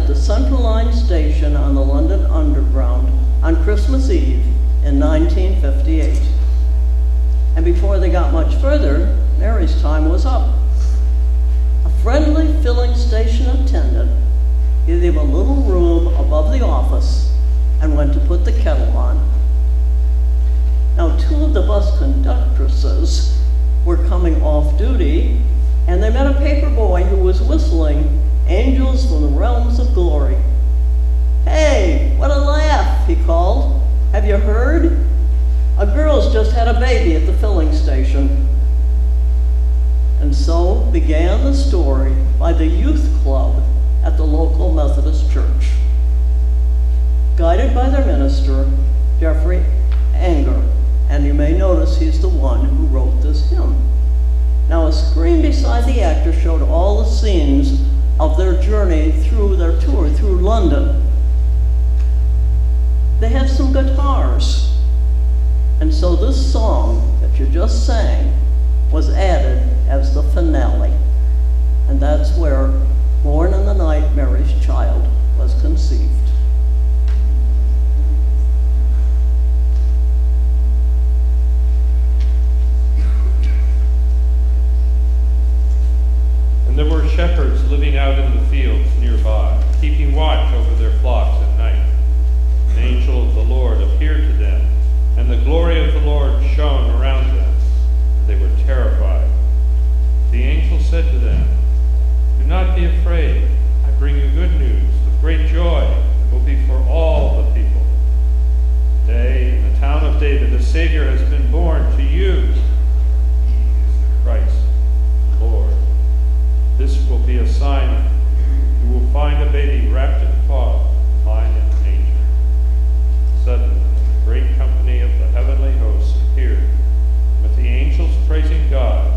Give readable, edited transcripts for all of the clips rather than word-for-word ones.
at the Central Line station on the London Underground on Christmas Eve in 1958. And before they got much further, Mary's time was up. A friendly filling station attendant gave him a little room above the office and went to put the kettle on. Now, two of the bus conductresses were coming off duty, and they met a paper boy who was whistling "Angels from the Realms of Glory." "Hey, what a laugh," he called. "Have you heard? A girl's just had a baby at the filling station." And so began the story by the youth club at the local Methodist church. Guided by their minister, Jeffrey Anger, and you may notice he's the one who wrote this hymn. Now, a screen beside the actor showed all the scenes of their journey through their tour through London. They had some guitars, and so this song that you just sang was added as the finale, and that's where "Born in the Night, Mary's Child" was conceived. And there were shepherds living out in the fields nearby, keeping watch over their flocks at night. An angel of the Lord appeared to them, and the glory of the Lord shone around them. They were terrified. The angel said to them, "Do not be afraid. I bring you good news of great joy that will be for all the people. Today, in the town of David, a Savior has been born to you. He is the Christ, the Lord. This will be a sign. You will find a baby wrapped in cloth, lying in a manger." Suddenly, a great company of the heavenly hosts appeared, with the angels praising God,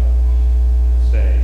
saying,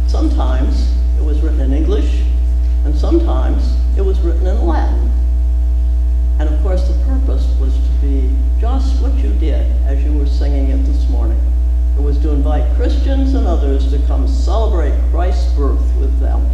Sometimes it was written in English, and sometimes it was written in Latin. And of course, the purpose was to be just what you did as you were singing it this morning. It was to invite Christians and others to come celebrate Christ's birth with them.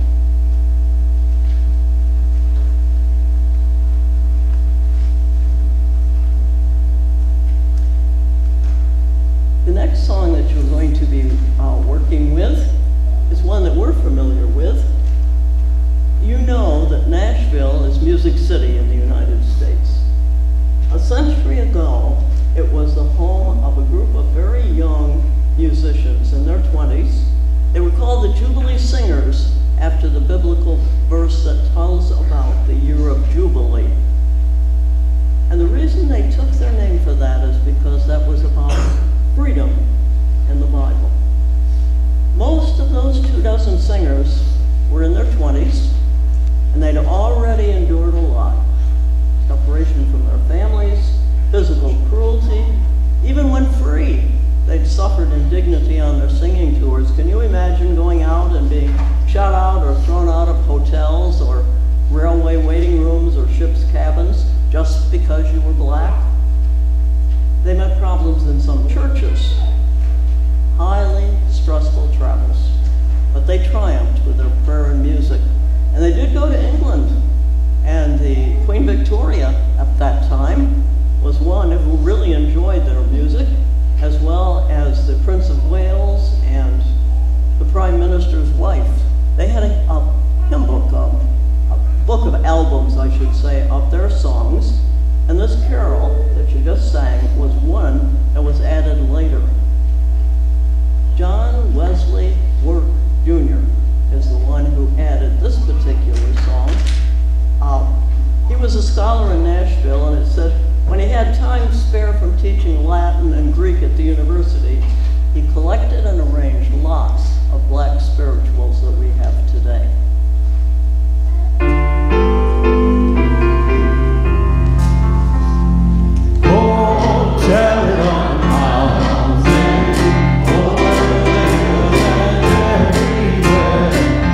singers were in their 20s, and they'd already endured a lot. Separation from their families, physical cruelty. Even when free, they'd suffered indignity on their singing tours. Can you imagine going out and being shut out or thrown out of hotels or railway waiting rooms or ship's cabins just because you were black? They met problems in some churches, highly stressful travels, but they triumphed with their prayer and music. And they did go to England, and the Queen Victoria at that time was one who really enjoyed their music, as well as the Prince of Wales and the Prime Minister's wife. They had a hymn book, a book of albums, I should say, of their songs, and this carol that you just sang was one that was added later. John Wesley Work Jr. is the one who added this particular song. He was a scholar in Nashville, and it said when he had time spare from teaching Latin and Greek at the university, he collected and arranged lots of black spirituals that we have today. Oh, tell it on the mountain, over the hills and everywhere.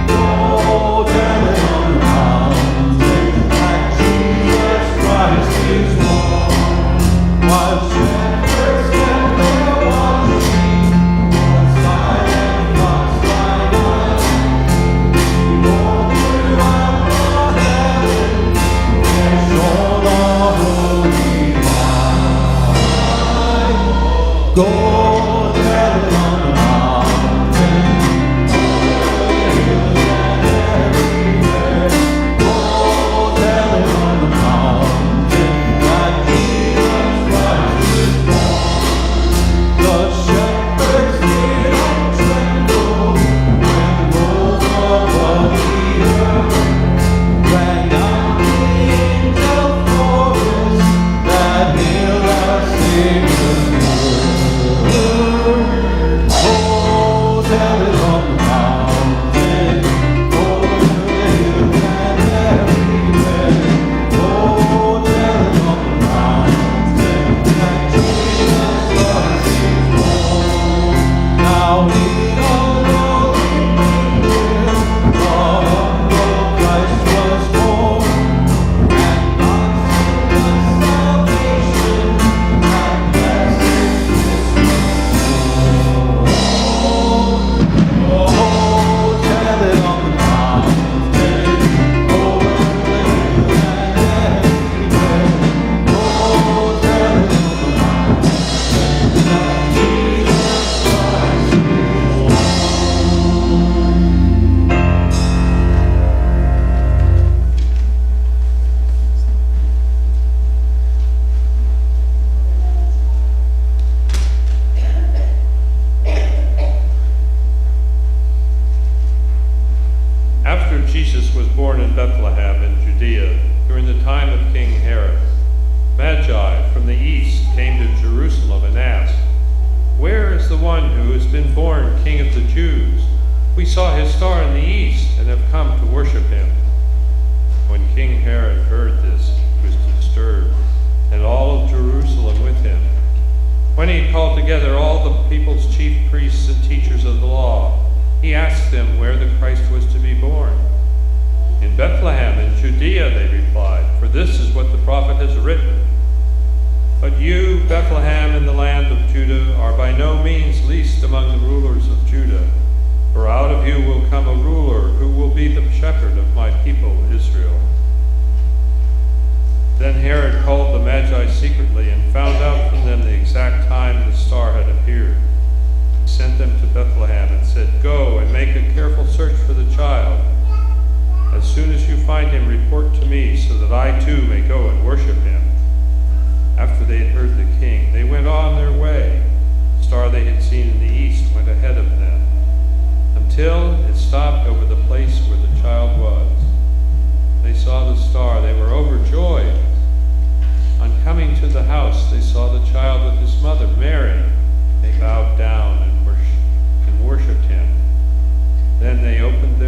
Oh, tell it on the mountain, that Jesus Christ is born. While shepherds kept their watching, one silent flocks by night, born through our heaven, they shone the holy light. Go tell it on the mountain, over the hills and everywhere. Go tell it on the mountain, that Jesus Christ is born. The shepherds did not tremble when rolls above the earth rang out the angel chorus that hailed our Savior. Oh, tell it on the mountain, over the hills and everywhere. Oh, tell it on the mountain, that Jesus Christ is born. Now lead all lowly people, the humble Christ was born, and God sent us salvation, and blessed is oh, tell it on the mountain, over the hills and everywhere. Oh, tell it on the mountain, that Jesus Christ is After Jesus was born in Bethlehem in Judea, during the time of King Herod, Magi from the east came to Jerusalem and asked, "Where is the one who has been born King of the Jews? We saw his star in the east and have come to worship him." When King Herod heard this, he was disturbed, and all of Jerusalem with him. When he called together all the people's chief priests and teachers of the law, he asked them where the Christ was to be born. "In Bethlehem in Judea," they replied, "for this is what the prophet has written. But you, Bethlehem, in the land of Judah, are by no means least among the rulers of Judah, for out of you will come a ruler who will be the shepherd of my people Israel." Then Herod called the Magi secretly and found out from them the exact time the star had appeared. He sent them to Bethlehem and said, "Go and make a careful search for the child. As soon as you find him, report to me, so that I too may go and worship him." After they had heard the king, they went on their way. The star they had seen in the east went ahead of them, until it stopped over the place where the child was. They saw the star, they were overjoyed. On coming to the house, they saw the child with his mother, Mary. They bowed down and worshipped him. Then they opened their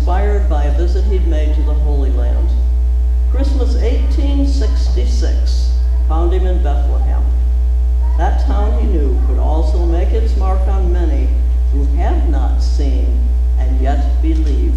inspired by a visit he'd made to the Holy Land. Christmas 1860 found him in Bethlehem. That town, he knew, could also make its mark on many who have not seen and yet believe.